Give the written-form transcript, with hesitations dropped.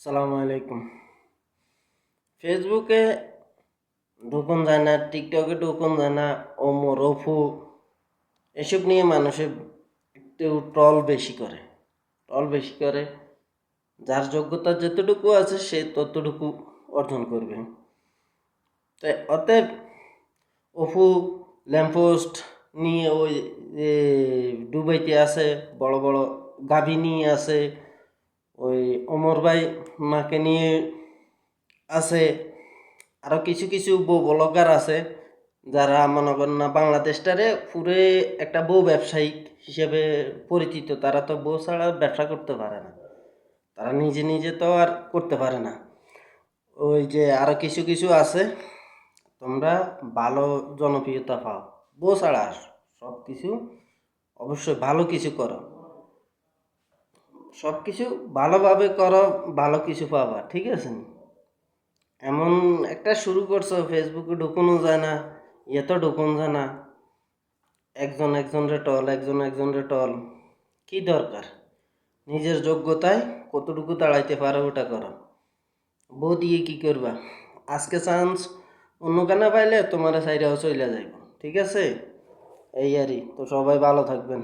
সালামু আলাইকুম। ফেসবুকে ঢুকুন যায় না, টিকটকে ঢুকুন যায় না, ওমর রফু এসব নিয়ে মানুষে একটু ট্রল বেশি করে। যার যোগ্যতা যতটুকু আছে সে ততটুকু অর্জন করবে। তাই অতএব অপু ল্যাম্পপোস্ট নিয়ে ওই যে দুবাইতে আছে, বড় বড় গাভী নিয়ে আছে, ওই ওমর ভাই মাকে নিয়ে আছে, আরও কিছু কিছু বউ ব্লগার আছে যারা মনে করেন না বাংলাদেশটারে পুরে একটা বউ ব্যবসায়িক হিসেবে পরিচিত। তারা তো বউ ছাড়া ব্যবসা করতে পারে না, তারা নিজে নিজে তো আর করতে পারে না। ওই যে আরও কিছু কিছু আছে, তোমরা ভালো জনপ্রিয়তা পাও বউ ছাড়া, সব কিছু অবশ্যই ভালো কিছু করো, সব কিছু ভালোভাবে করো, ভালো কিছু পাবা, ঠিক আছে। এমন একটা শুরু করছো, ফেসবুকে ঢুকানো যায় না, ইয়েতো ঢুকানো যায় না, একজন একজনের টল, কি দরকার? নিজের যোগ্যতায় কতটুকু দাঁড়াইতে পারো ওটা করো। বউ দিয়ে কি করবা? আজকে চান্স অন্য কানা পাইলে তোমার সাইডেও চলে যাইব, ঠিক আছে। এই আরই তো, সবাই ভালো থাকবেন।